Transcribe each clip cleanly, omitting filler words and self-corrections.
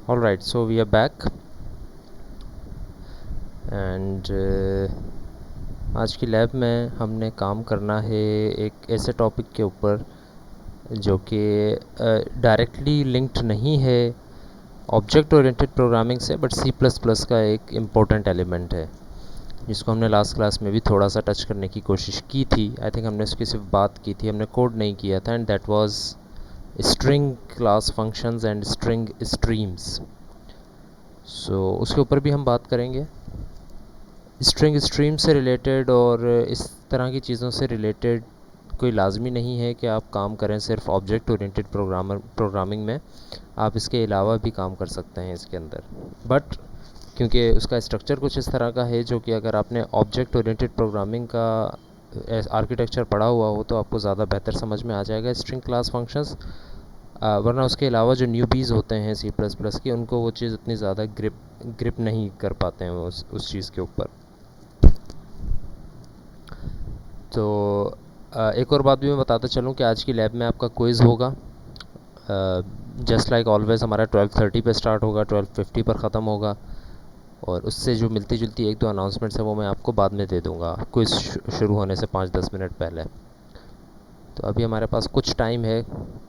All right, so we are back and आज की lab में हमने काम करना है एक ऐसे टॉपिक के ऊपर जो कि डायरेक्टली लिंक्ड नहीं है ऑब्जेक्ट ओरिएंटेड प्रोग्रामिंग से, बट सी प्लस प्लस का एक इम्पोर्टेंट एलिमेंट है जिसको हमने लास्ट क्लास में भी थोड़ा सा टच करने की कोशिश की थी। आई थिंक हमने उसकी सिर्फ बात की थी, हमने कोड नहीं किया था, and that was string class functions and string streams. So उसके ऊपर भी हम बात करेंगे। स्ट्रिंग स्ट्रीम से रिलेटेड और इस तरह की चीज़ों से रिलेटेड कोई लाजमी नहीं है कि आप काम करें सिर्फ ऑब्जेक्ट ओरिएंटेड प्रोग्रामिंग में, आप इसके अलावा भी काम कर सकते हैं इसके अंदर। बट क्योंकि उसका स्ट्रक्चर कुछ इस तरह का है जो कि अगर आपने ऑब्जेक्ट ओरिएंटेड प्रोग्रामिंग का आर्किटेक्चर पढ़ा हुआ हो तो आपको ज़्यादा बेहतर समझ में आ जाएगा स्ट्रिंग क्लास फंक्शंस। वरना उसके अलावा जो न्यूबीज़ होते हैं सी प्लस प्लस की, उनको वो चीज़ उतनी ज़्यादा ग्रिप नहीं कर पाते हैं उस चीज़ के ऊपर। तो एक और बात भी मैं बताता चलूँ कि आज की लैब में आपका क्विज़ होगा। जस्ट लाइक ऑलवेज़ हमारा 12:30 पे स्टार्ट होगा, 12:50 पर ख़त्म होगा, और उससे जो मिलती जुलती एक दो अनाउंसमेंट्स है वो मैं आपको बाद में दे दूँगा क्विज़ शुरू होने से 5-10 मिनट पहले। तो अभी हमारे पास कुछ टाइम है,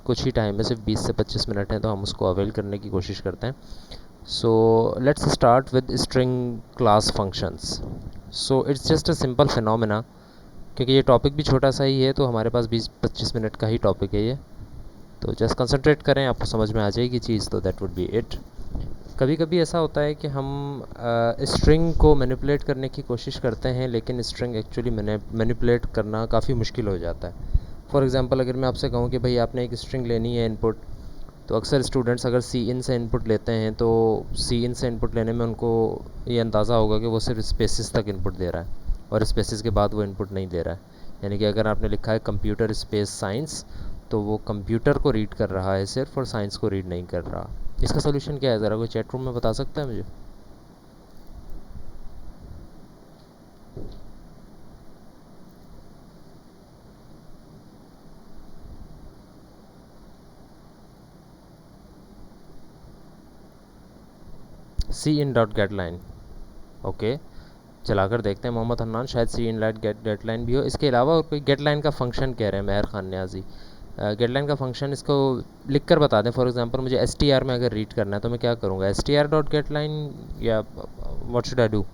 कुछ ही टाइम है, सिर्फ 20 से 25 मिनट हैं, तो हम उसको अवेल करने की कोशिश करते हैं। So let's start with string class functions. So it's just a simple phenomena. क्योंकि ये टॉपिक भी छोटा सा ही है तो हमारे पास 20-25 मिनट का ही टॉपिक है ये, तो जस्ट कंसंट्रेट करें, आपको समझ में आ जाएगी चीज़, तो दैट वुड बी इट। कभी कभी ऐसा होता है कि हम स्ट्रिंग को मैनिपुलेट करने की कोशिश करते हैं, लेकिन स्ट्रिंग एक्चुअली मैनिपुलेट करना काफ़ी मुश्किल हो जाता है। फॉर एग्ज़ाम्पल अगर मैं आपसे कहूँ कि भाई आपने एक स्ट्रिंग लेनी है इनपुट, तो अक्सर स्टूडेंट्स अगर सी इन से इनपुट लेते हैं तो सी इन से इनपुट लेने में उनको ये अंदाज़ा होगा कि वो सिर्फ स्पेसिस तक इनपुट दे रहा है और स्पेसिस के बाद वो इनपुट नहीं दे रहा है। यानी कि अगर आपने लिखा है कंप्यूटर स्पेस साइंस, तो वो कंप्यूटर को रीड कर रहा है सिर्फ, और साइंस को रीड नहीं कर रहा। इसका सोल्यूशन क्या है, ज़रा कोई चैट रूम में बता सकता है मुझे? C in dot get line, okay, चलाकर देखते हैं। मोहम्मद हन्नान, शायद C in light get line भी हो। इसके अलावा और कोई गेट लाइन का फंक्शन कह रहे हैं महर खान न्याजी। गेट लाइन का फंक्शन इसको लिख कर बता दें। फॉर एग्जांपल मुझे एस टी आर में अगर रीड करना है तो मैं क्या करूँगा, S T R dot get line, या what should I do?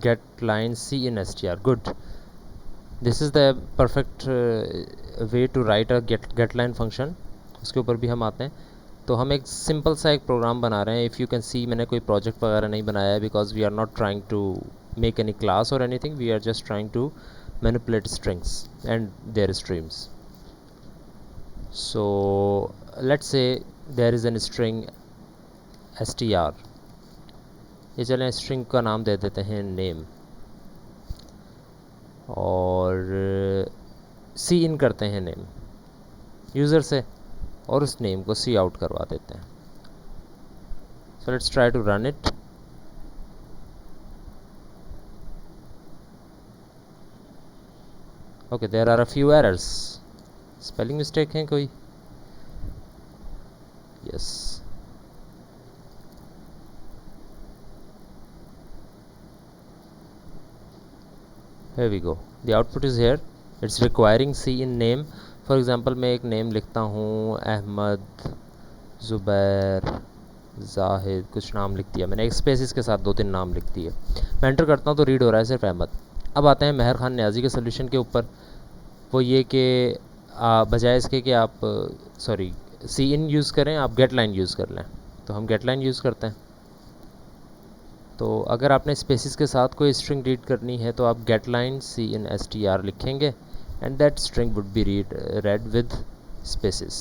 Get line C in S T R, good. This is the perfect way to write a get line function. उसके ऊपर भी हम आते हैं। तो हम एक सिंपल सा एक प्रोग्राम बना रहे हैं। इफ़ यू कैन सी, मैंने कोई प्रोजेक्ट वगैरह नहीं बनाया है, because we are not trying to make any class और anything, we are just trying to manipulate strings and their streams. So let's say there is an string str, ये चलें string का नाम दे देते हैं नेम, और सी इन करते हैं नेम यूज़र से, और उस नेम को सी आउट करवा देते हैं। So let's try to run it. Okay, there are a few errors, spelling mistake हैं कोई? Yes, here we go, the output is here, it's requiring C in name. For example मैं एक name लिखता हूँ, अहमद, ज़ुबैर, जाहिद, कुछ नाम लिख दिया मैंने, एक स्पेसिस के साथ 2-3 नाम लिख दिए। मैं एंटर करता हूँ तो रीड हो रहा है सिर्फ अहमद। अब आते हैं महर खान न्याजी के सोल्यूशन के ऊपर। वो ये कि बजाय इसके कि आप सॉरी सी इन यूज़ करें, आप गेट लाइन यूज़ कर लें। तो हम गेट लाइन यूज़ करते हैं। तो अगर आपने स्पेसिस के साथ कोई स्ट्रिंग रीड करनी है तो आप gate line C in S T are लिखेंगे, and that string would be read with spaces.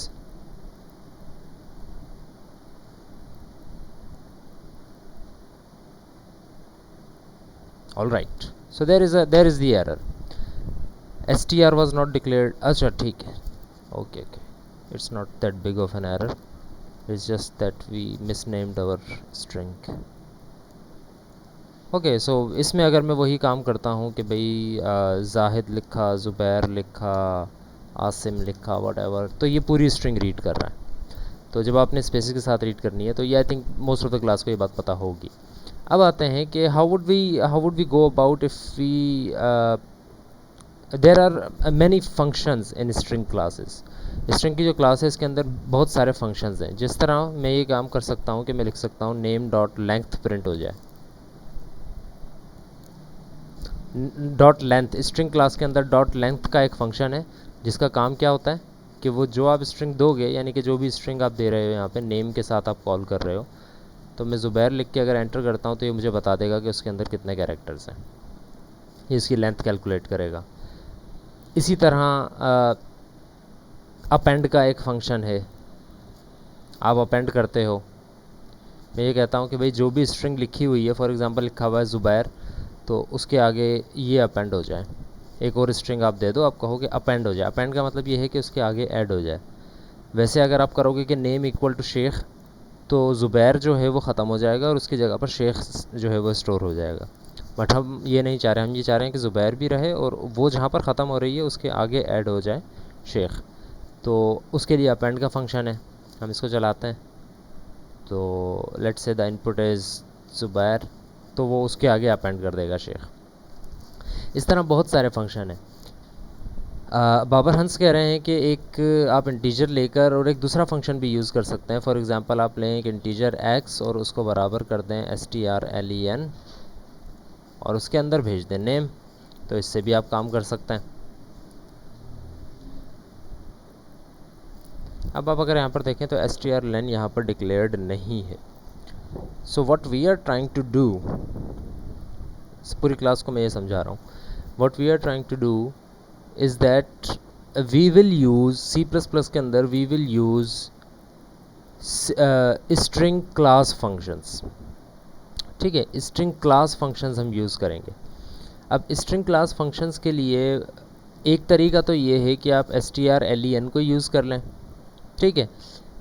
All right, so there is the error, str was not declared. अच्छा ठीक है, okay, it's not that big of an error, it's just that we misnamed our string. Okay, so इसमें अगर मैं वही काम करता हूँ कि भाई जाहिद लिखा, ज़ुबैर लिखा, आसिम लिखा, वट तो ये पूरी स्ट्रिंग रीड कर रहा है। तो जब आपने स्पेसिस के साथ रीड करनी है तो ये I think most of the class को ये बात पता होगी। अब आते हैं कि how would we go about if we there are many functions in string classes. String की जो क्लास है इसके अंदर बहुत सारे फंक्शंस हैं। जिस तरह मैं ये काम कर सकता हूँ कि मैं लिख सकता हूँ नेम डॉट लेंथ प्रिंट हो जाए। डॉट लेंथ स्ट्रिंग क्लास के अंदर डॉट लेंथ का एक फंक्शन है जिसका काम क्या होता है कि वो जो आप स्ट्रिंग दोगे, यानी कि जो भी स्ट्रिंग आप दे रहे हो यहाँ पे नेम के साथ आप कॉल कर रहे हो, तो मैं ज़ुबैर लिख के अगर एंटर करता हूँ तो ये मुझे बता देगा कि उसके अंदर कितने कैरेक्टर्स हैं। ये इसकी लेंथ कैलकुलेट करेगा। इसी तरह अपेंड का एक फंक्शन है। आप अपेंड करते हो, मैं ये कहता हूँ कि भाई जो भी स्ट्रिंग लिखी हुई है, फॉर एग्जांपल लिखा हुआ है ज़ुबैर, तो उसके आगे ये अपेंड हो जाए। एक और स्ट्रिंग आप दे दो, आप कहोगे अपेंड हो जाए। अपेंड का मतलब ये है कि उसके आगे ऐड हो जाए। वैसे अगर आप करोगे कि नेम इक्वल टू शेख, तो ज़ुबैर जो है वो ख़त्म हो जाएगा और उसकी जगह पर शेख जो है वो स्टोर हो जाएगा। बट हम ये नहीं चाह रहे, हम ये चाह रहे हैं कि ज़ुबैर भी रहे और वो जहाँ पर ख़त्म हो रही है उसके आगे ऐड हो जाए शेख। तो उसके लिए अपेंड का फंक्शन है। हम इसको चलाते हैं तो let's say the input is Zubair, तो वो उसके आगे अपेंड कर देगा शेख। इस तरह बहुत सारे फंक्शन हैं। बाबर हंस कह रहे हैं कि एक आप इंटीजर लेकर और एक दूसरा फंक्शन भी यूज़ कर सकते हैं। फॉर एग्जांपल आप लें एक इंटीजर x और उसको बराबर कर दें strlen और उसके अंदर भेज दें नेम, तो इससे भी आप काम कर सकते हैं। अब आप अगर यहाँ पर देखें तो strlen यहाँ पर डिक्लेयर्ड नहीं है। So what we are trying to do, पूरी क्लास को मैं ये समझा रहा हूँ, what we are trying to do is that we will use C++ के अंदर we will use string class functions. ठीक है, स्ट्रिंग क्लास फंक्शंस हम यूज़ करेंगे। अब स्ट्रिंग क्लास फंक्शंस के लिए एक तरीका तो ये है कि आप strlen को यूज़ कर लें। ठीक है,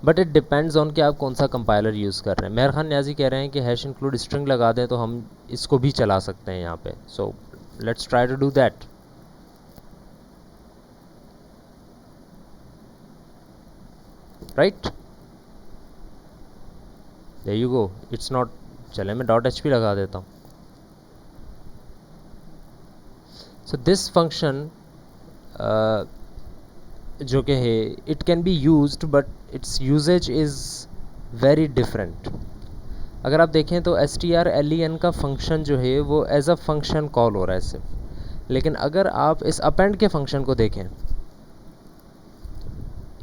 बट इट डिपेंड्स ऑन कि आप कौन सा कंपाइलर यूज़ कर रहे हैं। मेहर खान न्याजी कह रहे हैं कि हैश इंक्लूड स्ट्रिंग लगा दें तो हम इसको भी चला सकते हैं यहाँ पे। So let's try to do that. Right, there you go, it's not, चले मैं डॉट एच पी लगा देता हूँ। सो दिस फंक्शन जो कि है it can be used but it's usages is very different. अगर आप देखें तो strlen का फंक्शन जो है वो एज अ फंक्शन कॉल हो रहा है सिर्फ। लेकिन अगर आप इस अपेंड के फंक्शन को देखें,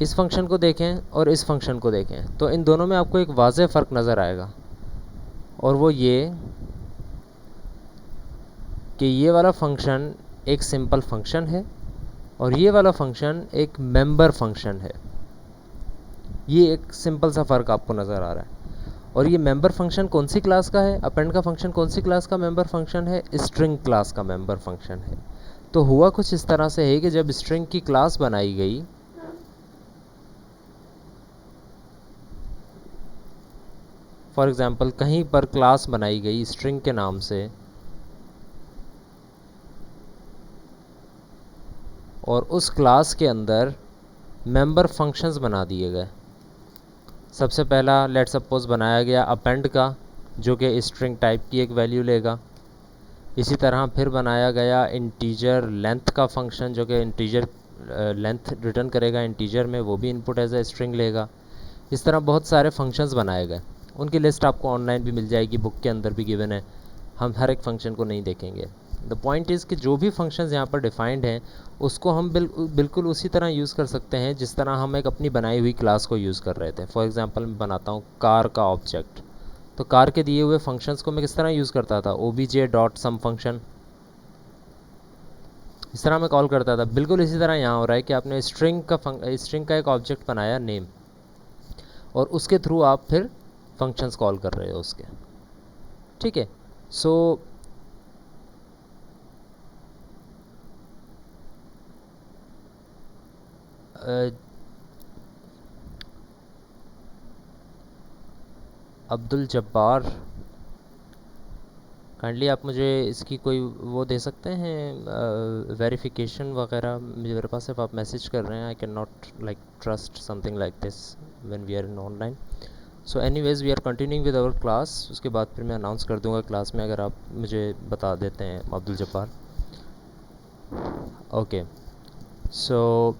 इस फंक्शन को देखें और इस फंक्शन को देखें, तो इन दोनों में आपको एक वाज़ेह फ़र्क नज़र आएगा, और वो ये कि ये वाला फंक्शन एक सिंपल फंक्शन है और ये वाला फंक्शन एक मेंबर फंक्शन है। ये एक सिंपल सा फ़र्क आपको नज़र आ रहा है। और ये मेंबर फंक्शन कौन सी क्लास का है, अपेंड का फंक्शन कौन सी क्लास का मेंबर फंक्शन है, स्ट्रिंग क्लास का मेंबर फंक्शन है। तो हुआ कुछ इस तरह से है कि जब स्ट्रिंग की क्लास बनाई गई, फॉर एग्जांपल कहीं पर क्लास बनाई गई स्ट्रिंग के नाम से और उस क्लास के अंदर मेंबर फंक्शंस बना दिए गए। सबसे पहला लेट सपोज बनाया गया अपेंड का, जो कि स्ट्रिंग टाइप की एक वैल्यू लेगा। इसी तरह फिर बनाया गया इंटीजर लेंथ का फंक्शन, जो कि इंटीजर लेंथ रिटर्न करेगा इंटीजर में, वो भी इनपुट एज ए स्ट्रिंग लेगा। इस तरह बहुत सारे फंक्शंस बनाए गए। उनकी लिस्ट आपको ऑनलाइन भी मिल जाएगी, बुक के अंदर भी गिवन है। हम हर एक फंक्शन को नहीं देखेंगे। द पॉइंट इज़ कि जो भी फंक्शंस यहाँ पर डिफाइंड हैं उसको हम बिल्कुल उसी तरह यूज़ कर सकते हैं जिस तरह हम एक अपनी बनाई हुई क्लास को यूज़ कर रहे थे। फॉर एग्जांपल मैं बनाता हूँ कार का ऑब्जेक्ट, तो कार के दिए हुए फंक्शंस को मैं किस तरह यूज़ करता था, obj.sum फंक्शन, इस तरह मैं कॉल करता था। बिल्कुल इसी तरह यहाँ हो रहा है कि आपने स्ट्रिंग का एक ऑब्जेक्ट बनाया नेम, और उसके थ्रू आप फिर फंक्शंस कॉल कर रहे हो उसके। ठीक है, सो अब्दुल जब्बार काइंडली आप मुझे इसकी कोई वो दे सकते हैं वेरिफिकेशन वगैरह? मेरे पास सिर्फ आप मैसेज कर रहे हैं, I can not like trust something like this when we are in online. So anyways we are continuing with our class, उसके बाद फिर मैं अनाउंस कर दूंगा क्लास में, अगर आप मुझे बता देते हैं अब्दुल जब्बार। ओके, सो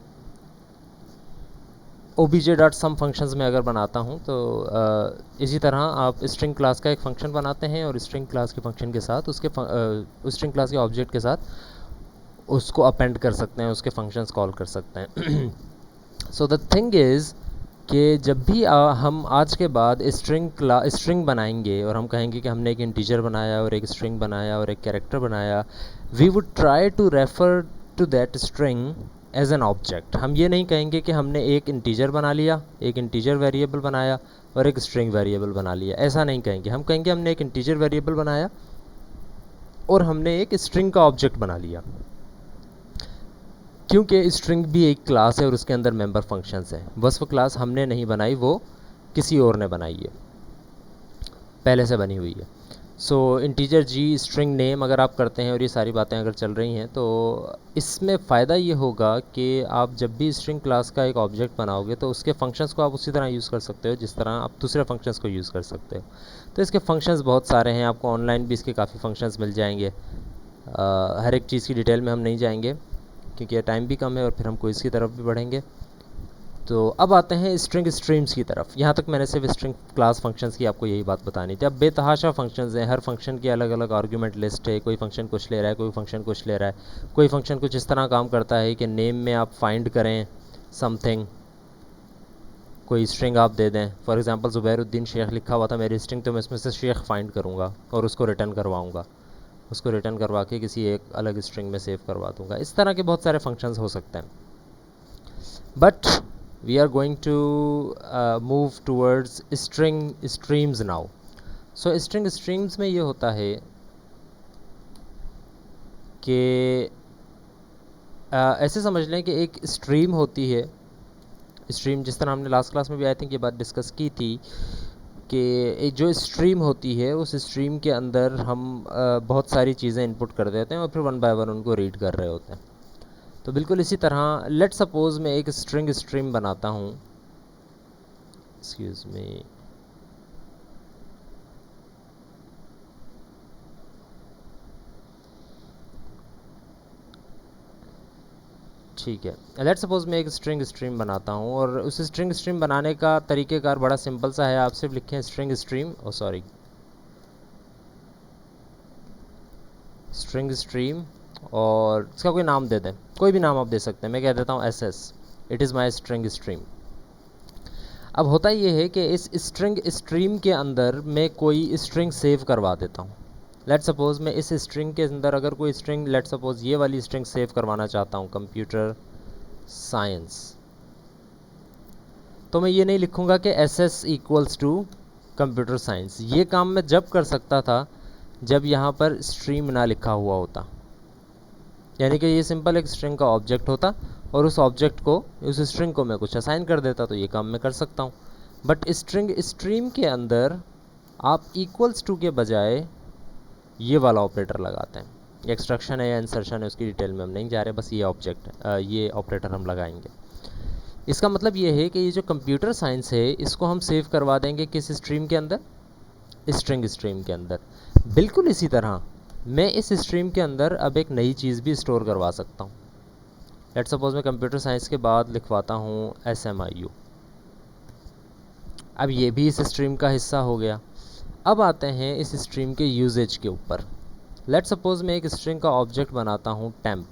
obj डॉट सम फंक्शंस में अगर बनाता हूँ तो इसी तरह आप स्ट्रिंग क्लास का एक फंक्शन बनाते हैं और स्ट्रिंग क्लास के फंक्शन के साथ उसके स्ट्रिंग क्लास के ऑब्जेक्ट के साथ उसको अपेंड कर सकते हैं, उसके फंक्शंस कॉल कर सकते हैं। सो द थिंग इज़ कि जब भी हम आज के बाद स्ट्रिंग बनाएंगे और हम कहेंगे कि हमने एक इंटीजर बनाया और एक स्ट्रिंग बनाया और एक कैरेक्टर बनाया, we would try to refer to that string as an object. हम ये नहीं कहेंगे कि हमने एक इंटीजर बना लिया, एक इंटीजर वेरिएबल बनाया और एक स्ट्रिंग वेरिएबल बना लिया, ऐसा नहीं कहेंगे। हम कहेंगे हमने एक इंटीजर वेरिएबल बनाया और हमने एक स्ट्रिंग का ऑब्जेक्ट बना लिया, क्योंकि स्ट्रिंग भी एक क्लास है और उसके अंदर मेंबर फंक्शंस हैं। बस वो क्लास हमने नहीं बनाई, वो किसी और ने बनाई है, पहले से बनी हुई है। सो इंटीजर जी स्ट्रिंग नेम अगर आप करते हैं और ये सारी बातें अगर चल रही हैं, तो इसमें फ़ायदा ये होगा कि आप जब भी स्ट्रिंग क्लास का एक ऑब्जेक्ट बनाओगे तो उसके फंक्शंस को आप उसी तरह यूज़ कर सकते हो जिस तरह आप दूसरे फंक्शंस को यूज़ कर सकते हो। तो इसके फंक्शंस बहुत सारे हैं, आपको ऑनलाइन भी इसके काफ़ी फंक्शंस मिल जाएंगे। हर एक चीज़ की डिटेल में हम नहीं जाएंगे क्योंकि टाइम भी कम है और फिर हम क्विज़ की तरफ भी बढ़ेंगे। तो अब आते हैं स्ट्रिंग स्ट्रीम्स की तरफ। यहाँ तक मैंने सिर्फ स्ट्रिंग क्लास फंक्शंस की आपको यही बात बतानी थी। अब बेतहाशा फंक्शंस हैं, हर फंक्शन की अलग अलग आर्गुमेंट लिस्ट है, कोई फंक्शन कुछ ले रहा है, कोई फंक्शन कुछ ले रहा है। कोई फंक्शन कुछ इस तरह काम करता है कि नेम में आप फाइंड करें समथिंग, कोई स्ट्रिंग आप दे दें, फॉर एग्जांपल ज़ुबैरुद्दीन शेख लिखा हुआ था मेरी स्ट्रिंग, तो मैं इसमें से शेख फाइंड करूँगा और उसको रिटर्न करवाऊँगा, उसको रिटर्न करवा के किसी एक अलग स्ट्रिंग में सेव करवा दूँगा। इस तरह के बहुत सारे फंक्शंस हो सकते हैं, but we are going to move towards string streams now. So string streams में ये होता है कि ऐसे समझ लें कि एक स्ट्रीम होती है। स्ट्रीम जिस तरह हमने लास्ट क्लास में भी आई थिंक ये बात डिस्कस की थी कि जो स्ट्रीम होती है उस स्ट्रीम के अंदर हम बहुत सारी चीज़ें इनपुट कर देते हैं और फिर वन बाय वन उनको रीड कर रहे होते हैं। तो बिल्कुल इसी तरह लेट सपोज़ मैं एक स्ट्रिंग स्ट्रीम बनाता हूँ, एक्सक्यूज़ मी, ठीक है। लेट सपोज़ मैं एक स्ट्रिंग स्ट्रीम बनाता हूँ और उस स्ट्रिंग स्ट्रीम बनाने का तरीक़ेकार बड़ा सिंपल सा है। आप सिर्फ लिखें स्ट्रिंग स्ट्रीम, ओ सॉरी, स्ट्रिंग स्ट्रीम और इसका कोई नाम दे दें, कोई भी नाम आप दे सकते हैं। मैं कह देता हूँ SS, it is my string stream. अब होता ये है कि इस स्ट्रिंग स्ट्रीम के अंदर मैं कोई स्ट्रिंग सेव करवा देता हूँ। लेट सपोज़ मैं इस स्ट्रिंग के अंदर अगर कोई स्ट्रिंग, लेट सपोज़ ये वाली स्ट्रिंग सेव करवाना चाहता हूँ, कंप्यूटर साइंस, तो मैं ये नहीं लिखूँगा कि SS equals to computer science. ये काम मैं जब कर सकता था जब यहाँ पर स्ट्रीम ना लिखा हुआ होता, यानी कि ये सिंपल एक स्ट्रिंग का ऑब्जेक्ट होता और उस ऑब्जेक्ट को, उस स्ट्रिंग को मैं कुछ असाइन कर देता, तो ये काम मैं कर सकता हूँ। बट स्ट्रिंग स्ट्रीम के अंदर आप इक्वल्स टू के बजाय ये वाला ऑपरेटर लगाते हैं। एक्सट्रैक्शन है या इंसर्शन है उसकी डिटेल में हम नहीं जा रहे, बस ये ऑब्जेक्ट ये ऑपरेटर हम लगाएंगे। इसका मतलब ये है कि ये जो कंप्यूटर साइंस है इसको हम सेव करवा देंगे किस स्ट्रीम के अंदर, स्ट्रिंग स्ट्रीम के अंदर। बिल्कुल इसी तरह मैं इस स्ट्रीम के अंदर अब एक नई चीज़ भी स्टोर करवा सकता हूँ। लेट सपोज मैं कंप्यूटर साइंस के बाद लिखवाता हूँ SMIU, अब ये भी इस स्ट्रीम का हिस्सा हो गया। अब आते हैं इस स्ट्रीम के यूजेज के ऊपर। लेट सपोज मैं एक स्ट्रिंग का ऑब्जेक्ट बनाता हूँ टेम्प।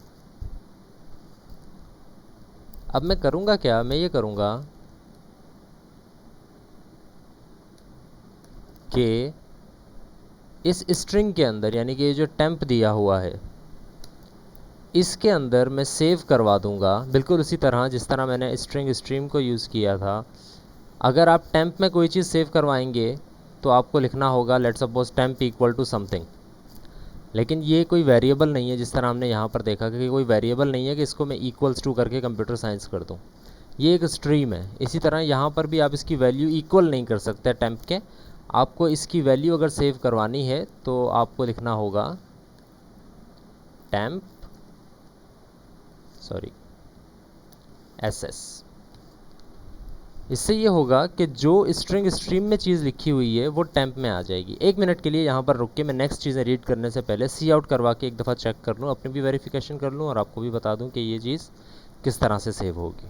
अब मैं करूँगा क्या, मैं ये करूँगा कि इस स्ट्रिंग के अंदर, यानी कि ये जो टेम्प दिया हुआ है इसके अंदर मैं सेव करवा दूंगा, बिल्कुल उसी तरह जिस तरह मैंने स्ट्रिंग स्ट्रीम को यूज़ किया था। अगर आप टेम्प में कोई चीज़ सेव करवाएंगे तो आपको लिखना होगा let suppose temp equal to something, लेकिन ये कोई वेरिएबल नहीं है जिस तरह हमने यहाँ पर देखा कि कोई वेरिएबल नहीं है कि इसको मैं इक्वल्स टू करके कंप्यूटर साइंस कर दूँ। ये एक स्ट्रीम है। इसी तरह यहाँ पर भी आप इसकी वैल्यू इक्वल नहीं कर सकते टेम्प के, आपको इसकी वैल्यू अगर सेव करवानी है तो आपको लिखना होगा टेम्प ss। इससे ये होगा कि जो स्ट्रिंग स्ट्रीम में चीज़ लिखी हुई है वो टेम्प में आ जाएगी। 1 मिनट के लिए यहाँ पर रुक के मैं नेक्स्ट चीज़ें रीड करने से पहले सी आउट करवा के एक दफ़ा चेक कर लूँ, अपनी भी वेरिफिकेशन कर लूँ और आपको भी बता दूँ कि ये चीज़ किस तरह से सेव होगी।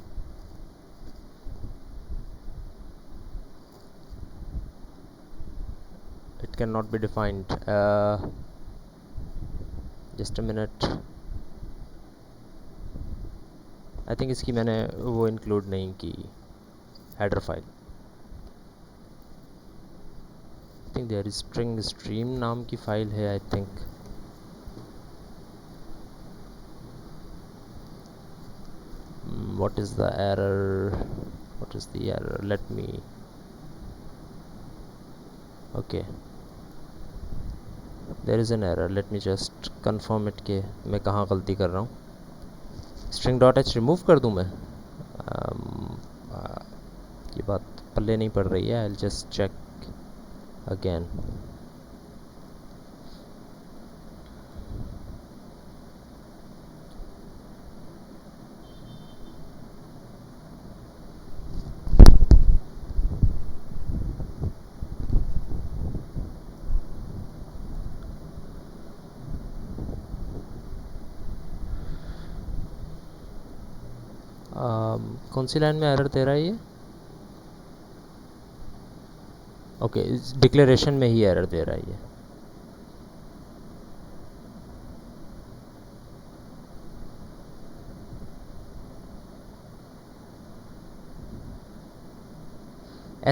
It can not be defined, just a minute. I think इसकी मैंने वो इंक्लूड नहीं की header file. I think there is string stream नाम की फ़ाइल है I think. what is the error, what is the error, let me, okay there is an error, let me just confirm it कि मैं कहाँ गलती कर रहा हूँ। string.h रिमूव कर दूँ मैं? ये बात पल्ले नहीं पड़ रही है। I'll just check again। कौन सी लाइन में एरर दे रहा है ये? ओके, डिक्लेरेशन में ही एरर दे रहा है ये।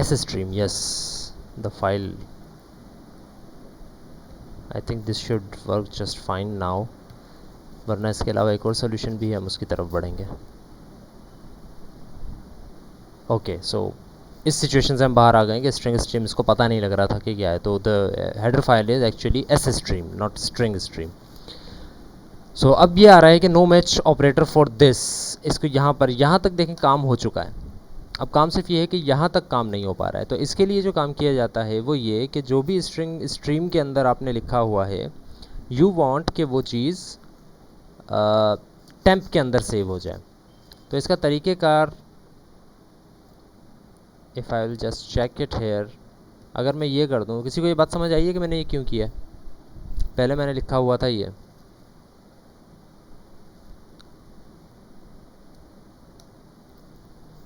SStream, yes, the file, I think this should work just fine now, वरना इसके अलावा एक और सोल्यूशन भी है, हम उसकी तरफ बढ़ेंगे। ओके सो इस सिचुएशन से हम बाहर आ गए कि स्ट्रिंग स्ट्रीम इसको पता नहीं लग रहा था कि क्या है, तो the header file is actually SStream not string stream. So अब ये आ रहा है कि no match operator for this, इसको यहाँ तक देखें काम हो चुका है। अब काम सिर्फ ये है कि यहाँ तक काम नहीं हो पा रहा है, तो इसके लिए जो काम किया जाता है वो ये कि जो भी स्ट्रिंग स्ट्रीम के अंदर आपने लिखा हुआ है यू वांट कि वो चीज़ टेम्प के अंदर सेव हो जाए। तो इसका तरीक़ेकार, if I will just check it here, अगर मैं ये कर दूँ, किसी को ये बात समझ आई है कि मैंने ये क्यों किया है? पहले मैंने लिखा हुआ था ये,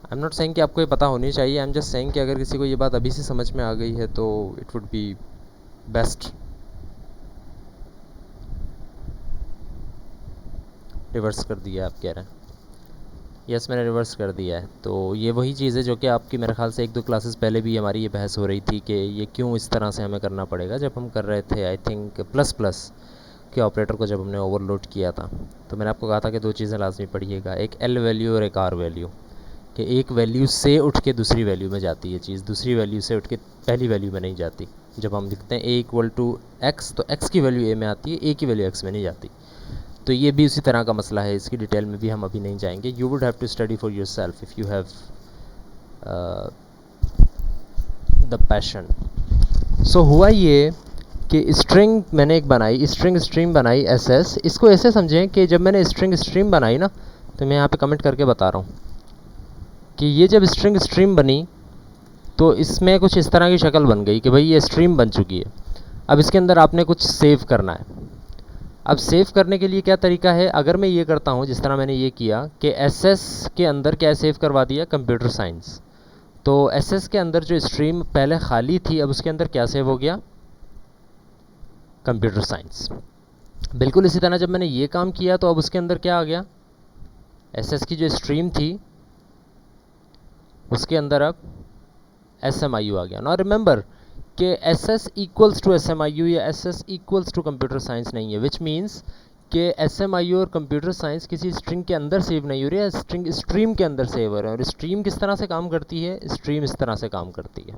आई एम नॉट सेइंग कि आपको ये पता होनी चाहिए, आई एम जस्ट सेइंग कि अगर किसी को ये बात अभी से समझ में आ गई है तो it would be best. Reverse कर दिया आप कह रहे हैं? यस, मैंने रिवर्स कर दिया है। तो ये वही चीज़ है जो कि आपकी मेरे ख्याल से 1-2 क्लासेस पहले भी हमारी ये बहस हो रही थी कि ये क्यों इस तरह से हमें करना पड़ेगा, जब हम कर रहे थे आई थिंक प्लस प्लस के ऑपरेटर को जब हमने ओवरलोड किया था। तो मैंने आपको कहा था कि 2 चीज़ें लाजमी पढ़िएगा, एक L वैल्यू और एक R वैल्यू, कि एक वैल्यू से उठ के दूसरी वैल्यू में जाती है चीज़, दूसरी वैल्यू से उठ के पहली वैल्यू में नहीं जाती। जब हम लिखते हैं A=X तो X की वैल्यू A में आती है, A की वैल्यू X में नहीं जाती। तो ये भी उसी तरह का मसला है, इसकी डिटेल में भी हम अभी नहीं जाएंगे। You would have to study for yourself if you have the passion. So हुआ ये कि स्ट्रिंग मैंने एक बनाई, स्ट्रिंग स्ट्रीम बनाई SS। इसको ऐसे समझें कि जब मैंने स्ट्रिंग स्ट्रीम बनाई ना, तो मैं यहाँ पे कमेंट करके बता रहा हूँ कि ये जब स्ट्रिंग स्ट्रीम बनी तो इसमें कुछ इस तरह की शक्ल बन गई कि भाई ये स्ट्रीम बन चुकी है। अब इसके अंदर आपने कुछ सेव करना है। अब सेव करने के लिए क्या तरीका है? अगर मैं ये करता हूँ जिस तरह मैंने ये किया कि SS के अंदर क्या सेव करवा दिया, कंप्यूटर साइंस। तो SS के अंदर जो स्ट्रीम पहले खाली थी, अब उसके अंदर क्या सेव हो गया, कंप्यूटर साइंस। बिल्कुल इसी तरह जब मैंने ये काम किया तो अब उसके अंदर क्या आ गया, SS की जो स्ट्रीम थी उसके अंदर अब SMIU आ गया। ना रिमेंबर कि SS इक्वल्स टू SMIU या SS equals to computer science नहीं है, विच मीन्स कि SMIU और कंप्यूटर साइंस किसी स्ट्रिंग के अंदर सेव नहीं हो रही है, स्ट्रिंग स्ट्रीम के अंदर सेव हो रहे हैं। और स्ट्रीम किस तरह से काम करती है, स्ट्रीम इस तरह से काम करती है।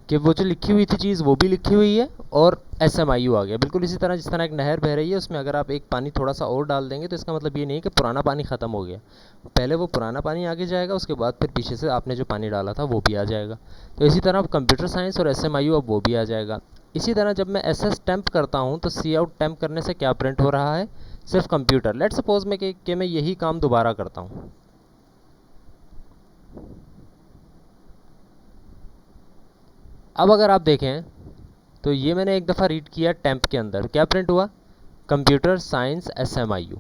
कि वो जो लिखी हुई थी चीज़ वो भी लिखी हुई है और SMIU आ गया। बिल्कुल इसी तरह जिस तरह एक नहर बह रही है, उसमें अगर आप एक पानी थोड़ा सा और डाल देंगे तो इसका मतलब ये नहीं है कि पुराना पानी ख़त्म हो गया। पहले वो पुराना पानी आगे जाएगा, उसके बाद फिर पीछे से आपने जो पानी डाला था वो भी आ जाएगा। तो इसी तरह अब कंप्यूटर साइंस और SMIU अब वो भी आ जाएगा। इसी तरह जब मैं SS टैम्प करता हूँ तो सी आउट टैम्प करने से क्या प्रिंट हो रहा है? सिर्फ कंप्यूटर। लेट सपोज में कि मैं यही काम दोबारा करता हूँ। अब अगर आप देखें तो ये मैंने एक दफ़ा रीड किया टैम्प के अंदर, क्या प्रिंट हुआ? Computer science SMIU।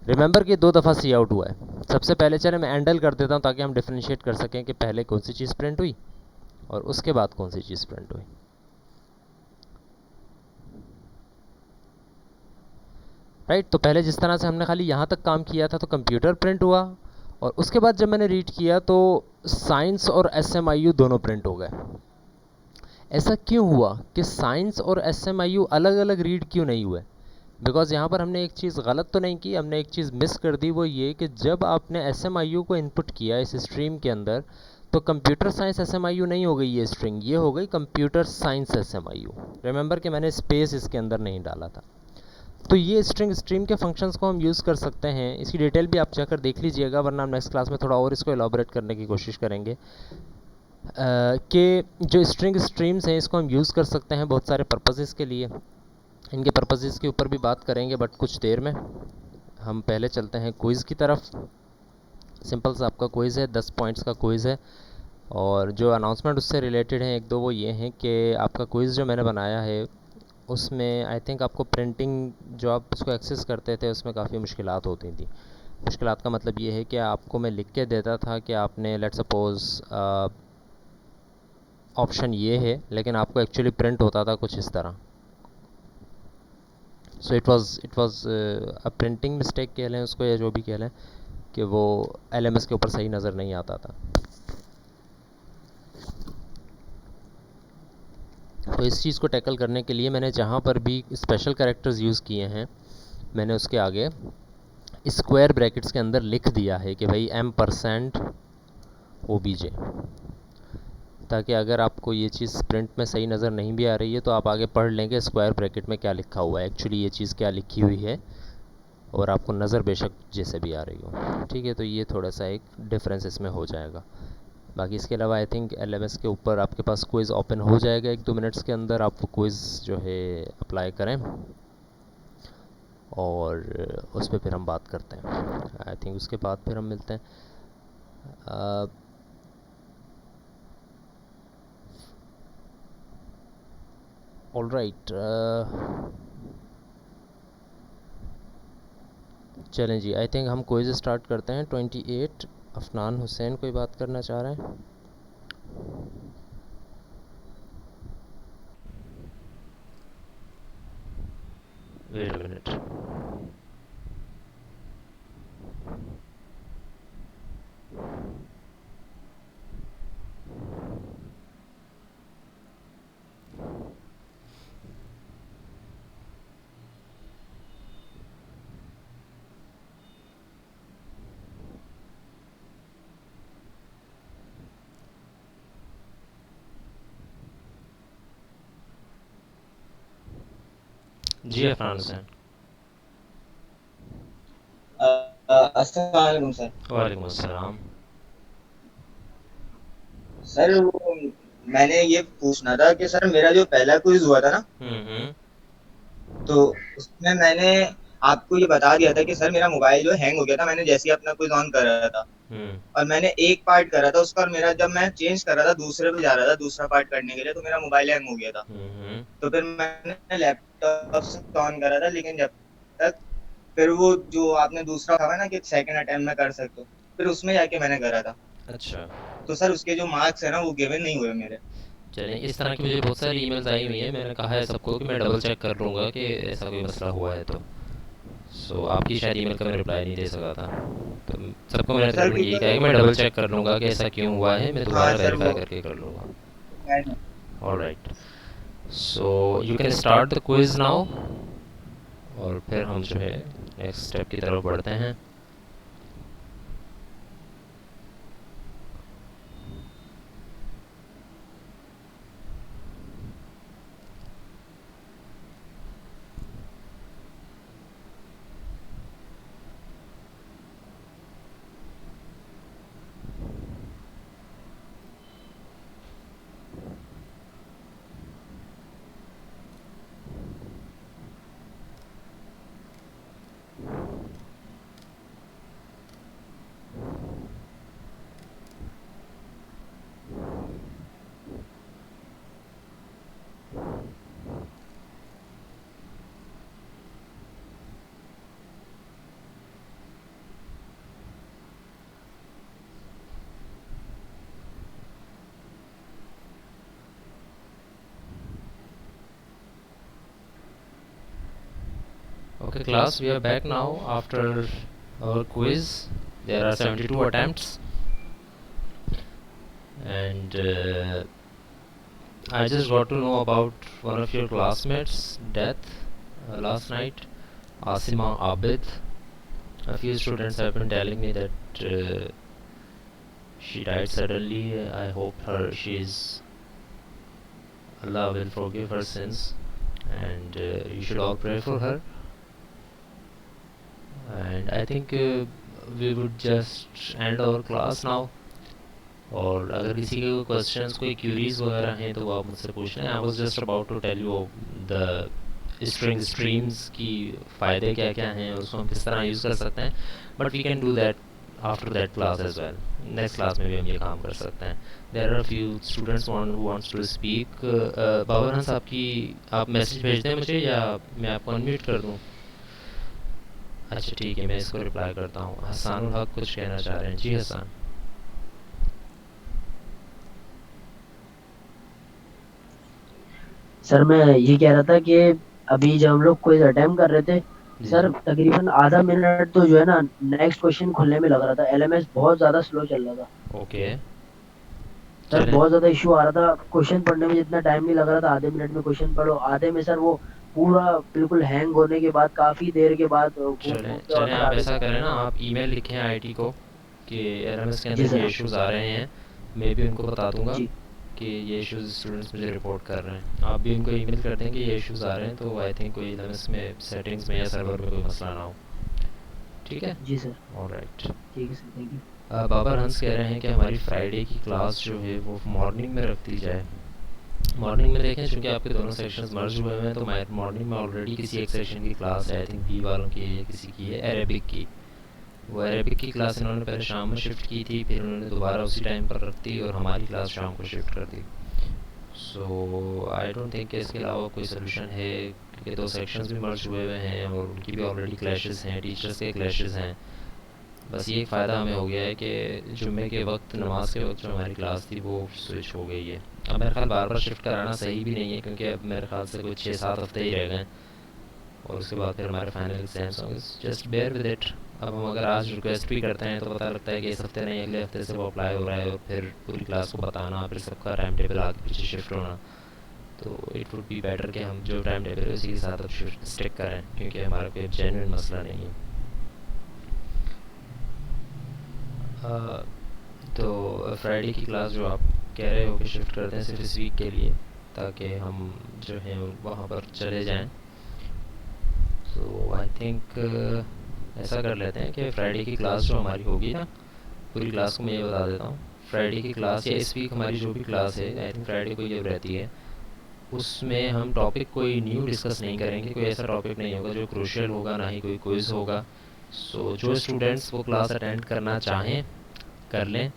रिमेंबर कि दो दफ़ा सी आउट हुआ है। सबसे पहले चले मैं हैंडल कर देता हूँ ताकि हम डिफ्रेंशिएट कर सकें कि पहले कौन सी चीज़ प्रिंट हुई और उसके बाद कौन सी चीज़ प्रिंट हुई। राइट, तो पहले जिस तरह से हमने खाली यहाँ तक काम किया था तो कंप्यूटर प्रिंट हुआ, और उसके बाद जब मैंने रीड किया तो साइंस और SMIU दोनों प्रिंट हो गए। ऐसा क्यों हुआ कि साइंस और SMIU अलग अलग रीड क्यों नहीं हुए? बिकॉज़ यहाँ पर हमने एक चीज़ गलत तो नहीं की, हमने एक चीज़ मिस कर दी। वो ये कि जब आपने SMIU को इनपुट किया इस स्ट्रीम के अंदर तो कंप्यूटर साइंस SMIU नहीं हो गई ये स्ट्रिंग, ये हो गई कंप्यूटर साइंस SMIU। रिमेंबर कि मैंने स्पेस इसके अंदर नहीं डाला था। तो ये स्ट्रिंग स्ट्रीम के फंक्शंस को हम यूज़ कर सकते हैं। इसकी डिटेल भी आप जाकर देख लीजिएगा, वरना हम नेक्स्ट क्लास में थोड़ा और इसको एलाबोरेट करने की कोशिश करेंगे। कि जो स्ट्रिंग स्ट्रीम्स हैं इसको हम यूज़ कर सकते हैं बहुत सारे पर्पसेस के लिए। इनके पर्पसेस के ऊपर भी बात करेंगे बट कुछ देर में। हम पहले चलते हैं क्विज़ की तरफ। सिंपल सा आपका क्विज़ है, 10 पॉइंट्स का क्विज़ है, और जो अनाउंसमेंट उससे रिलेटेड हैं एक दो वो ये हैं कि आपका क्विज़ जो मैंने बनाया है उसमें आई थिंक आपको प्रिंटिंग जो आप उसको एक्सेस करते थे उसमें काफ़ी मुश्किलात होती थी। मुश्किलात का मतलब ये है कि आपको मैं लिख के देता था कि आपने लेट सपोज़ ऑप्शन ये है, लेकिन आपको एक्चुअली प्रिंट होता था कुछ इस तरह। So it was a printing mistake कह लें उसको या जो भी कह लें, कि वो LMS के ऊपर सही नज़र नहीं आता था। तो इस चीज़ को टैकल करने के लिए मैंने जहाँ पर भी स्पेशल कैरेक्टर्स यूज़ किए हैं मैंने उसके आगे स्क्वायर ब्रैकेट्स के अंदर लिख दिया है कि भाई $OBJ, ताकि अगर आपको ये चीज़ प्रिंट में सही नज़र नहीं भी आ रही है तो आप आगे पढ़ लेंगे स्क्वायर ब्रैकेट में क्या लिखा हुआ है, एक्चुअली ये चीज़ क्या लिखी हुई है, और आपको नज़र बेशक जैसे भी आ रही हो। ठीक है, तो ये थोड़ा सा एक डिफरेंस इसमें हो जाएगा। बाकी इसके अलावा आई थिंक LMS के ऊपर आपके पास क्विज़ ओपन हो जाएगा 1-2 मिनट्स के अंदर। आप वो क्विज़ जो है अप्लाई करें और उस पर फिर हम बात करते हैं। आई थिंक उसके बाद फिर हम मिलते हैं। ऑल राइट, चलें जी, आई थिंक हम क्विज़ स्टार्ट करते हैं। 28 अफनान हुसैन कोई बात करना चाह रहे हैं? Wait a minute. जी अफनान हुसैन। अस्सलाम वालेकुम सर। वालेकुम अस्सलाम। सर वो मैंने ये पूछना था कि सर मेरा जो पहला क्विज हुआ था ना, हम्म। तो उसमें मैंने आपको ये बता दिया था कि सर मेरा मोबाइल जो हैंग हो गया था मैंने जैसे ही अपना क्विज ऑन कर रहा था, हम्म। और मैंने एक पार्ट करा था उसका, और मेरा जब मैं चेंज कर रहा था दूसरे पे जा रहा था दूसरा पार्ट करने के लिए तो मेरा मोबाइल हैंग हो गया था। हम्म। तो फिर मैंने लैपटॉप से ऑन करा था, लेकिन जब तक फिर वो जो आपने दूसरा कहा ना कि सेकंड अटेम्प्ट में कर सकते हो, फिर उसमें जाके मैंने करा था। अच्छा। तो सर उसके जो मार्क्स है ना वो गिवन नहीं हुए मेरे। चलें, इस तरह की मुझे बहुत सारी ईमेल्स आई हुई हैं। मैंने कहा है सबको कि मैं डबल चेक कर लूँगा कि ऐसा कोई मसला हुआ है तो। सो आपकी शायद ईमेल का मैं रिप्लाई नहीं दे सका था, तो सबको मैंने सर तकरीबन यही क्योंकि कहा है कि मैं डबल चेक कर लूँगा कि ऐसा क्यों हुआ है, मैं हाँ दोबारा सर वेरीफाई वो करके कर लूँगा। है ना। All right, so you can start the quiz now, और फिर हम जो है नेक्स्ट स्टेप की तरफ बढ़ते हैं। Okay, class, we are back now after our quiz. There are 72 attempts, and I just got to know about one of your classmates' death last night, Asima Abid. A few students have been telling me that she died suddenly. I hope Allah will forgive her sins, and you should all pray for her. And I think we would just end our class now. और अगर किसी के कोई questions कोई curies वगैरह हैं तो वो आप मुझसे पूछ लें. I was just about to tell you the string streams की फ़ायदे क्या क्या हैं और उसको हम किस तरह यूज़ कर सकते हैं. But we can do that after that class as well. Next class में भी हम ये काम कर सकते हैं. There are few students wants to speak. Babar Hans, आपकी आप मैसेज भेजते हैं मुझे या मैं आपको अनम्यूट कर दूँ? अच्छा ठीक है, मैं इसको रिप्लाई करता हूँ. हसानुल हक कुछ कहना चाह रहे हैं. जी हसान. सर मैं ये कह रहा था कि अभी जब हम लोग क्विज अटेम्प्ट कर रहे थे जी सर जी. तकरीबन आधा मिनट तो जो है ना नेक्स्ट क्वेश्चन खुलने में लग रहा था. एलएमएस बहुत ज्यादा स्लो चल रहा था ओके, सर. चलें. बहुत ज्यादा इशू आ रहा था. क्वेश्चन पढ़ने में जितना टाइम नहीं लग रहा था आधे मिनट में क्वेश्चन पढ़ो, आधे में सर वो पूरा बिल्कुल हैंग होने के बाद काफी देर के बाद घूम घूम चलें के चलें, वापस आप आगे ऐसा जा रहा करें था. ना, आप ईमेल लिखें आईटी को कि एलएमएस के जी अंदर ये सर. इश्यूज आ रहे हैं. मैं भी उनको बता दूंगा जी कि ये इश्यूज स्टूडेंट्स मुझे रिपोर्ट कर रहे हैं. आप भी उनको ईमेल कर दें कि ये इश्यूज आ रहे हैं, तो आई थिंक कोई एलएमएस में सेटिंग्स में या सर्वर में कोई मसला ना हो. ठीक है. जी सर. ऑलराइट. ठीक है सर. Thank you. बाबर हंस कह रहे हैं कि हमारी फ्राइडे की क्लास जो है वो मॉर्निंग में रख दी जाए. मॉर्निंग में देखें, चूँकि आपके दोनों सेक्शंस मर्ज हुए हुए हैं, तो मॉर्निंग में ऑलरेडी किसी एक सेक्शन की क्लास है, आई थिंक बी वालों की या किसी की है, अरेबिक की. वो अरेबिक की क्लास इन्होंने पहले शाम में शिफ्ट की थी, फिर उन्होंने दोबारा उसी टाइम पर रख दी और हमारी क्लास शाम को शिफ्ट कर दी. सो आई डोंट थिंक कि इसके अलावा कोई सोल्यूशन है, क्योंकि दो सेक्शंस भी मर्ज हुए हुए हैं और उनकी भी ऑलरेडी क्लैशेस हैं, टीचर्स के क्लैशेस हैं. बस ये एक फ़ायदा हमें हो गया है कि जुम्मे के वक्त, नमाज के वक्त जो हमारी क्लास थी वो स्विच हो गई है. अब मेरे ख्याल बार बार शिफ्ट कराना सही भी नहीं है, क्योंकि अब मेरे ख्याल से कोई 6-7 हफ्ते ही रह गए और उसके बाद फिर हमारे फाइनल एग्जाम्स होंगे. Just bear with it. अब हम अगर आज रिक्वेस्ट भी करते हैं तो पता लगता है कि इस हफ्ते नहीं अगले हफ्ते से वो अप्लाई हो रहा है, और फिर पूरी क्लास को बताना, फिर सबका टाइम टेबल आगे पीछे शिफ्ट होना. तो इट वुड बी बेटर कि हम जो टाइम टेबल है उसी के साथ अब शिफ्ट स्टिक करें, क्योंकि हमारा कोई जेन्युइन मसला नहीं है. तो फ्राइडे की क्लास जो आप कह रहे हो कि शिफ्ट करते हैं सिर्फ इस वीक के लिए, ताकि हम जो हैं वहाँ पर चले जाएं. तो आई थिंक ऐसा कर लेते हैं कि फ्राइडे की क्लास जो हमारी होगी ना, पूरी क्लास को मैं ये बता देता हूँ. फ्राइडे की क्लास या इस वीक हमारी जो भी क्लास है, आई थिंक फ्राइडे को ये रहती है, उसमें हम टॉपिक कोई न्यू डिस्कस नहीं करेंगे. कोई ऐसा टॉपिक नहीं होगा जो क्रूशियल होगा, ना ही कोई क्विज़ होगा. सो जो स्टूडेंट्स वो क्लास अटेंड करना चाहें कर लें.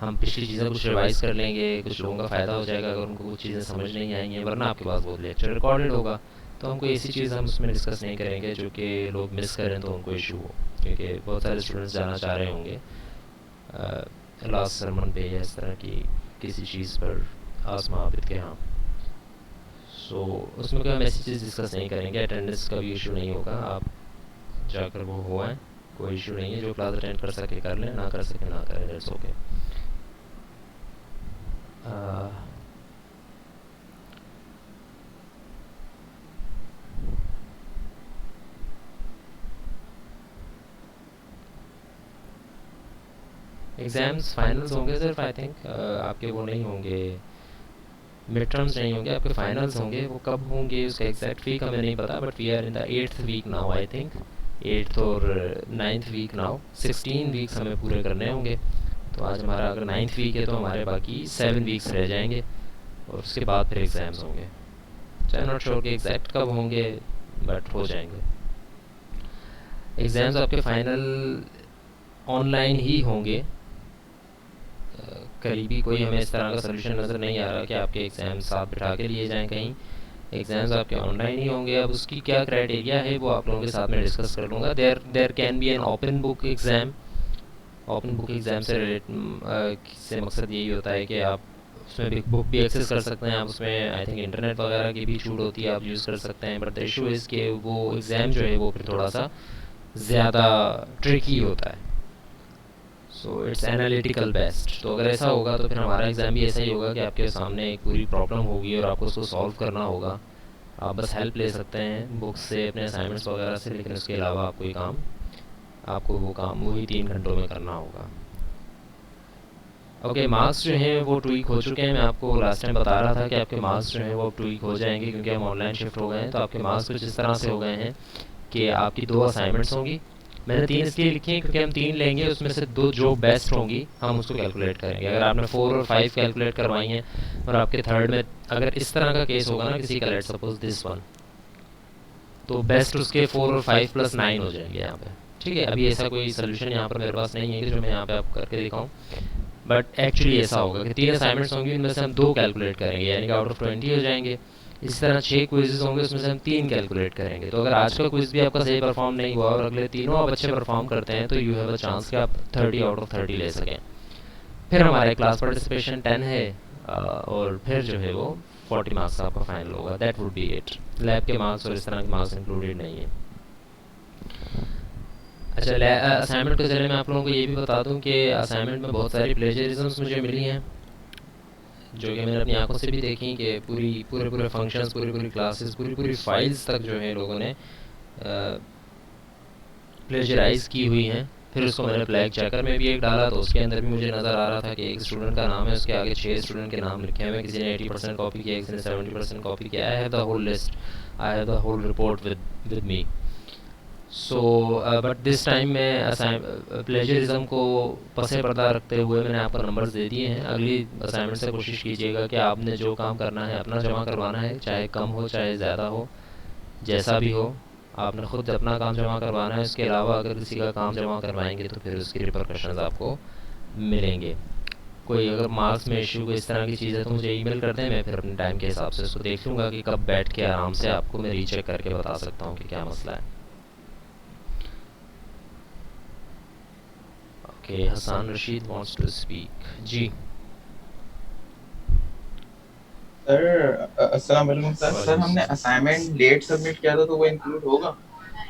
हम पिछली चीज़ें कुछ रिवाइज़ कर लेंगे, कुछ लोगों का फ़ायदा हो जाएगा अगर उनको कुछ चीज़ें समझ नहीं आएंगी. वरना आपके पास वो लेक्चर रिकॉर्डेड होगा, तो हम कोई ऐसी चीज़ हम उसमें डिस्कस नहीं करेंगे जो कि लोग मिस करें तो उनको इशू हो, क्योंकि बहुत सारे स्टूडेंट्स जाना चाह रहे होंगे लास्ट सरमन पे या इस तरह की किसी चीज़ पर आसमा आबिद के यहाँ. सो उसमें कोई हम ऐसी चीज़ डिस्कस नहीं करेंगे. अटेंडेंस का भी इशू नहीं होगा. आप जाकर वो हो आएँ, कोई इशू नहीं है. जो क्लास अटेंड कर सके कर लें, ना कर सके ना करें. That's okay. एग्ज़ाम्स फाइनल्स होंगे सिर्फ, आई थिंक आपके वो नहीं होंगे, मिड टर्म्स नहीं होंगे, आपके फाइनल्स होंगे. वो कब होंगे उसका एग्जैक्ट वीक हमें नहीं पता, but we are in the 8th week now. I think 8th और 9th वीक नाउ. 16 वीक्स हमें पूरे करने होंगे. तो आज हमारा अगर 9th वीक है तो हमारे बाकी 7 वीक्स रह जाएंगे और उसके बाद फिर एग्ज़ाम्स होंगे. आई एम नॉट श्योर कि एग्जैक्ट कब होंगे, बट हो जाएंगे. एग्ज़ाम्स आपके फाइनल ऑनलाइन ही होंगे. करीबी कोई हमें इस तरह का सोल्यूशन नज़र नहीं आ रहा कि आपके एग्ज़ाम साथ बिठा के लिए जाएं कहीं. एग्ज़ाम्स आपके ऑनलाइन ही होंगे. अब उसकी क्या क्राइटेरिया है वो आप लोगों के साथ में डिस्कस कर लूँगा. There can be an open book exam. Open book exam से मकसद यही होता है कि आप उसमें भी बुक भी एक्सेस कर सकते हैं आप, उसमें आई थिंक इंटरनेट वगैरह की भी छूट होती है, आप यूज़ कर सकते हैं। बट द इशू इज़ कि वो एग्ज़ाम जो है वो फिर थोड़ा सा ज़्यादा ट्रिकी होता है। So it's analytical best. तो अगर ऐसा होगा तो फिर हमारा एग्ज़ाम भी ऐसा ही होगा कि आपके सामने एक पूरी प्रॉब्लम होगी और आपको उसको सॉल्व करना होगा। आप बस हेल्प ले सकते हैं बुक्स से, अपने असाइनमेंट्स वगैरह से, लेकिन उसके अलावा आप कोई काम, आपको वो काम वही 3 घंटों में करना होगा। ओके, मार्क्स जो हैं वो ट्वीक हो चुके हैं। मैं आपको लास्ट टाइम बता रहा था कि आपके मार्क्स जो हैं वो ट्वीक हो जाएंगे क्योंकि हम ऑनलाइन शिफ्ट हो गए हैं। तो आपके मार्क्स कुछ इस तरह से हो गए हैं कि आपकी 2 असाइनमेंट्स होंगी। मैंने 3 इसलिए लिखी हैं क्योंकि हम 3 लेंगे, उसमें से 2 जो बेस्ट होंगी हम उसको कैलकुलेट करेंगे। अगर आपने 4 और 5 कैलकुलेट करवाई हैं और आपके थर्ड में अगर इस तरह का केस होगा ना किसी का, लेट सपोज दिस वन, तो बेस्ट उसके 4 और 5 प्लस 9 हो जाएंगे यहाँ पे। ठीक है, अभी ऐसा कोई सोल्यूशन यहाँ पर मेरे पास नहीं है कि जो मैं यहाँ पे आपको करके दिखाऊँ, बट एक्चुअली ऐसा होगा कि 3 असाइनमेंट्स होंगी, उनमें से हम 2 कैलकुलेट करेंगे, यानी कि आउट ऑफ 20 हो जाएंगे। इसी तरह 6 क्विजेज होंगे, उसमें से हम 3 कैलकुलेट करेंगे। तो अगर आज का क्विज भी आपका सही परफॉर्म नहीं हुआ और अगले तीनों आप अच्छे परफॉर्म करते हैं, तो यू हैव अ चांस कि आप 30 आउट ऑफ 30 ले सकें। फिर हमारे क्लास पार्टिसिपेशन 10 है, और फिर जो है वो 40 मार्क्स आपका फाइनल होगा। That would be it. Lab के मार्क्स और इस तरह के मार्क्स इंक्लूडेड नहीं है। अच्छा, असाइनमेंट के ज़रिए मैं आप लोगों को ये भी बता दूं कि असाइनमेंट में बहुत सारी प्लेजरिज्म्स मुझे मिली हैं, जो कि मैंने अपनी आंखों से भी देखी कि पूरे पूरे फंक्शंस, पूरी पूरी क्लासेस, पूरी पूरी फाइल्स तक जो है लोगों ने प्लेजराइज़ की हुई हैं। फिर उसको मैंने ब्लैक चेकर में भी एक डाला, तो उसके अंदर भी मुझे नज़र आ रहा था कि एक स्टूडेंट का नाम है, उसके आगे 6 स्टूडेंट के नाम लिखे हुए हैं। किसी ने 80% कॉपी किया, किसी ने 70% कॉपी किया। I have the whole list, I have the whole report with me. So but this time मैं प्लेजरिज्म को पसे पर्दा रखते हुए मैंने आपको नंबर्स दे दिए हैं। अगली असाइनमेंट से कोशिश कीजिएगा कि आपने जो काम करना है अपना जमा करवाना है, चाहे कम हो चाहे ज़्यादा हो, जैसा भी हो, आपने खुद अपना काम जमा करवाना है। उसके अलावा अगर किसी का काम जमा करवाएंगे तो फिर उसकी रिपरकशंस आपको मिलेंगे। कोई अगर मार्क्स में इशू, कोई इस तरह की चीज़ है तो मुझे ईमेल कर दें, मैं फिर अपने टाइम के हिसाब से उसको देख लूँगा कि कब बैठ के आराम से आपको मैं रीचेक करके बता सकता हूँ कि क्या मसला है। Okay, Hasan Rashid wants to speak. जी, सर अस्सलाम वालेकुम सर। सर हमने वालेकुम। असाइनमेंट लेट सबमिट किया था तो वो इंक्लूड होगा?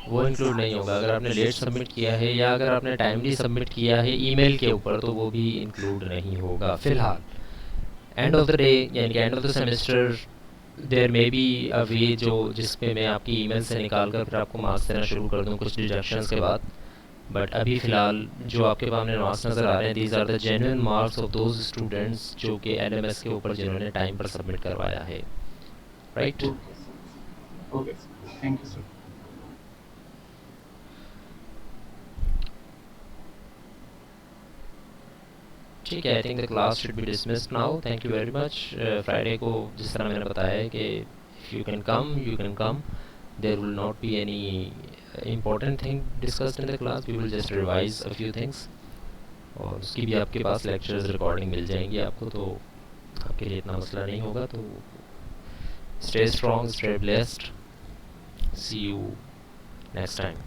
वो इंक्लूड नहीं होगा। अगर आपने लेट सबमिट किया है या अगर आपने टाइमली सबमिट किया है ईमेल के ऊपर, तो वो भी इंक्लूड नहीं होगा फ़िलहाल। एंड ऑफ द डे, यानी कि end of the semester, there may be a way जो जिसपे मैं आपकी ईमेल से निकाल कर फिर आपको मार्क्स देना शुरू कर दूँ कुछ डिडक्शंस के बाद। बट अभी फ़िलहाल जो आपके सामने मार्क्स नज़र आ रहे हैं, these are the genuine marks of those students जो कि LMS के ऊपर जिन्होंने टाइम पर सबमिट करवाया है। Right? Okay sir, okay sir, thank you sir. ठीक है, I think the class should be dismissed now. Thank you very much. Friday को जिस तरह मैंने बताया है कि if you can come you can come, there will not be any important thing discussed in the class, we will just revise a few things, और उसकी भी आपके पास लेक्चर्स रिकॉर्डिंग मिल जाएंगी आपको, तो आपके लिए इतना मसला नहीं होगा। तो stay strong, stay blessed, see you next time.